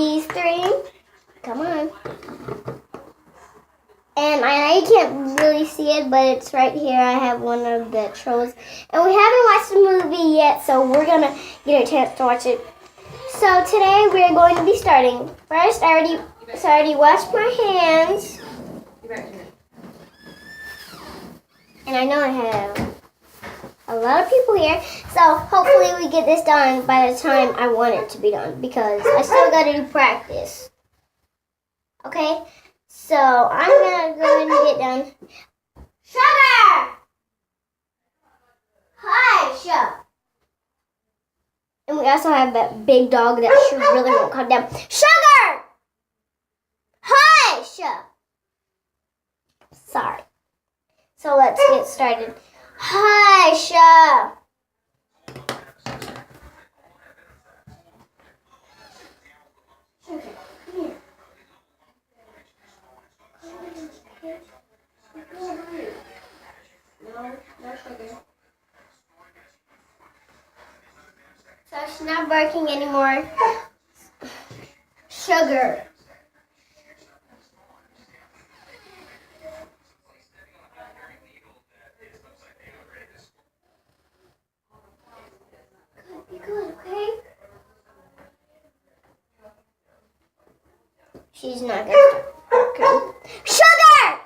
these three. Come on. And I know you can't really see it, but it's right here. I have one of the trolls. And we haven't watched the movie yet, so we're going to get a chance to watch it. So today we're going to be starting. First, I already washed my hands. And I know I have a lot of people here. So hopefully we get this done by the time I want it to be done. Because I still got to do practice. Okay? So I'm going to go ahead and get done. Sugar! Hi, Sugar. And we also have that big dog that really won't calm down. Sugar! Hi, Sugar. Sorry. So let's get started. Hi, Sugar. So she's not barking anymore. Sugar. Be good, okay? She's not gonna start barking. Sugar!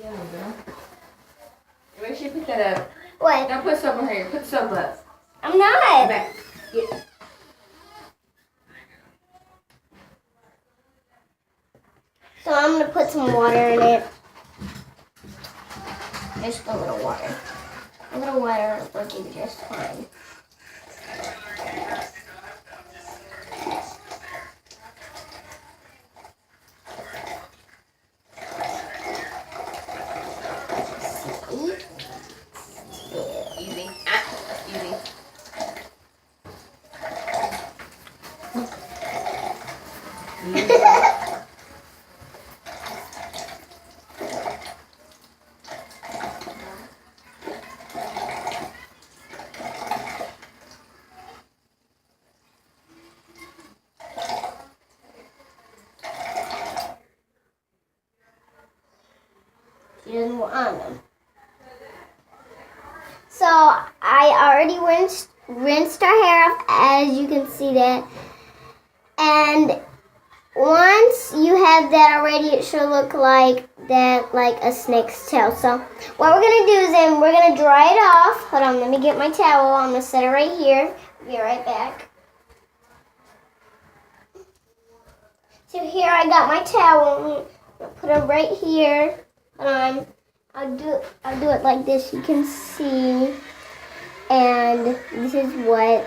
Yeah, girl. Make sure you pick that up. What? Now put some here. Put some up. I'm not. Back. Yeah. So I'm going to put some water in it. Just a little water. A little water will do just fine. Easy. Easy. She doesn't want them. So I already rinsed our hair off, as you can see that. And once you have that already, it should look like that, like a snake's tail. So what we're gonna do is then we're gonna dry it off. Hold on, let me get my towel. I'm gonna set it right here. Be right back. So here I got my towel. I'm gonna put it right here. Hold on. I'll do it like this. You can see. And this is what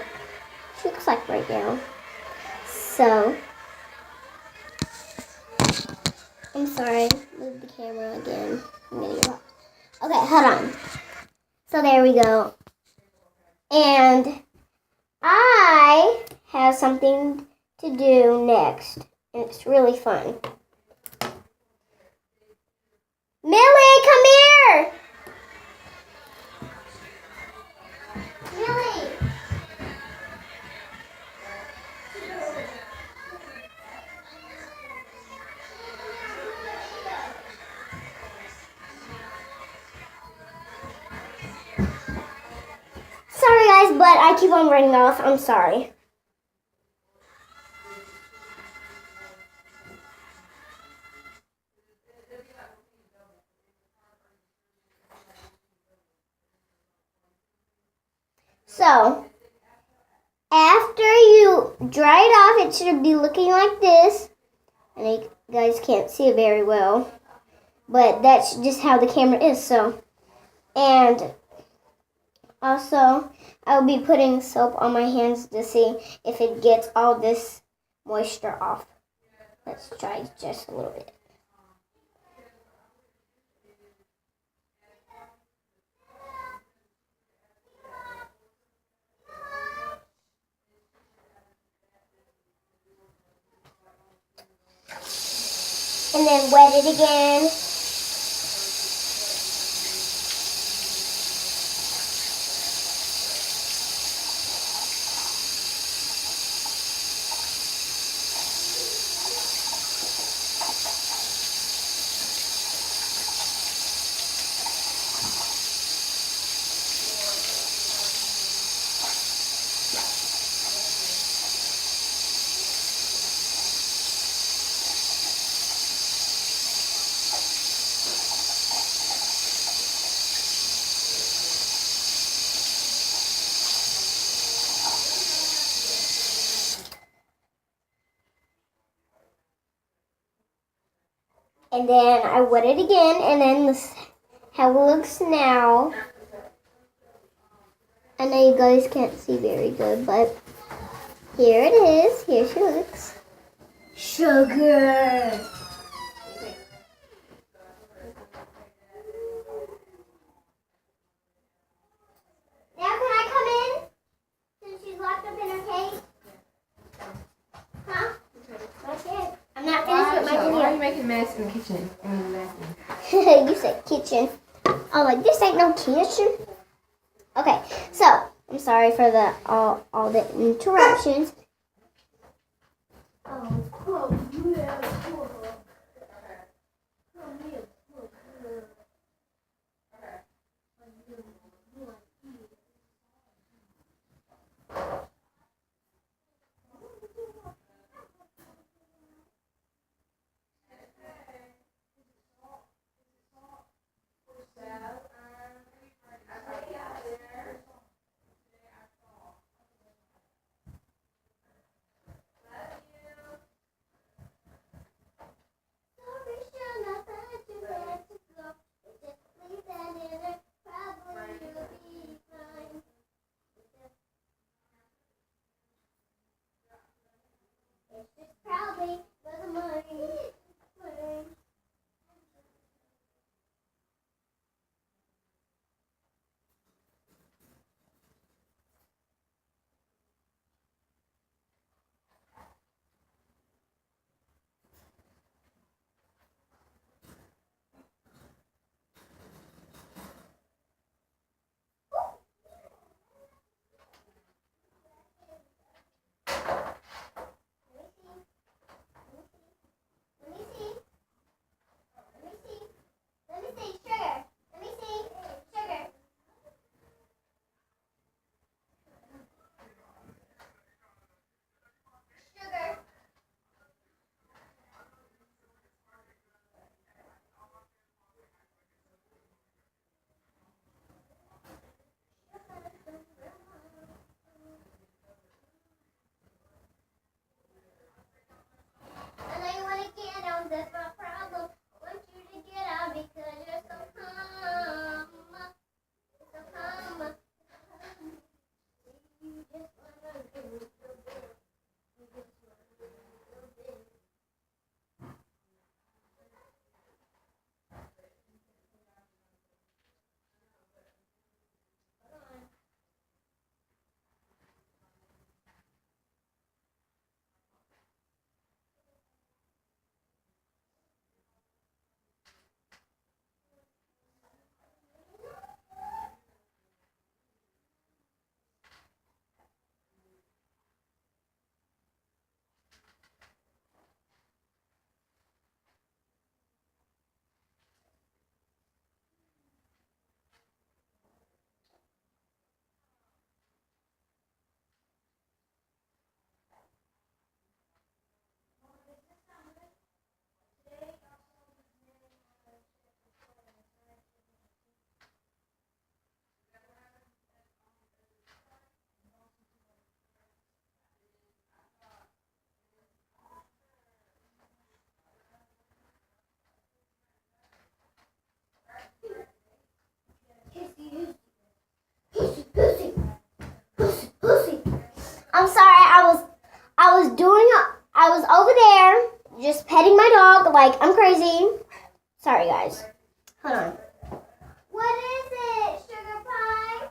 she looks like right now. So, I'm sorry. Move the camera again. I'm gonna get off. Okay, hold on. So there we go. And I have something to do next. And it's really fun. Millie, come here! Millie! Sorry guys, but I keep on running off. I'm sorry. So, after you dry it off, it should be looking like this. And you guys can't see it very well. But that's just how the camera is, so. And also, I'll be putting soap on my hands to see if it gets all this moisture off. Let's try just a little bit. And then wet it again. And then I wet it again, and then this is how it looks now. I know you guys can't see very good, but here it is. Here she looks. Sugar! Now can I come in? Since she's locked up in her cage? Huh? Okay. I'm not finished with my Why are you video. making a mess in the kitchen? I mean, the bathroom. You said kitchen. I'm like, this ain't no kitchen. Okay, so I'm sorry for the all the interruptions. Probably for the money. That's my problem. I want you to get out because you're so calm. So calm. You just wanna do I'm sorry, I was over there just petting my dog like I'm crazy. Sorry guys. Hold on. What is it, sugar pie?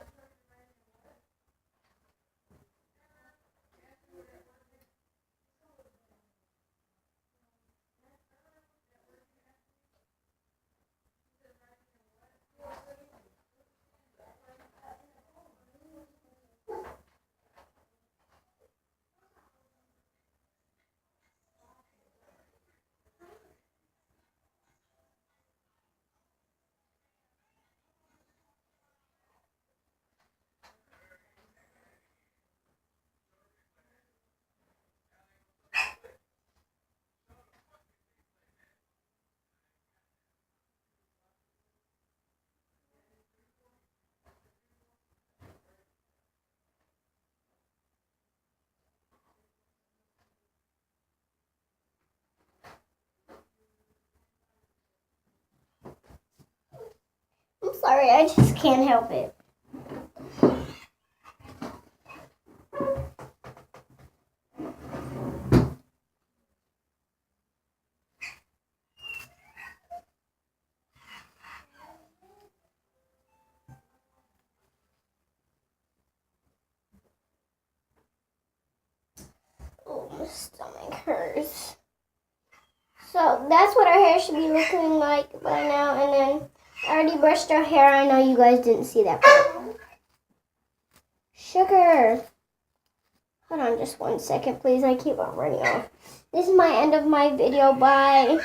sorry, I just can't help it. Oh, my stomach hurts. So that's what our hair should be looking like by now. And then I already brushed our hair. I know you guys didn't see that part. Sugar. Hold on just 1 second, please. I keep on running off. This is my end of my video. Bye.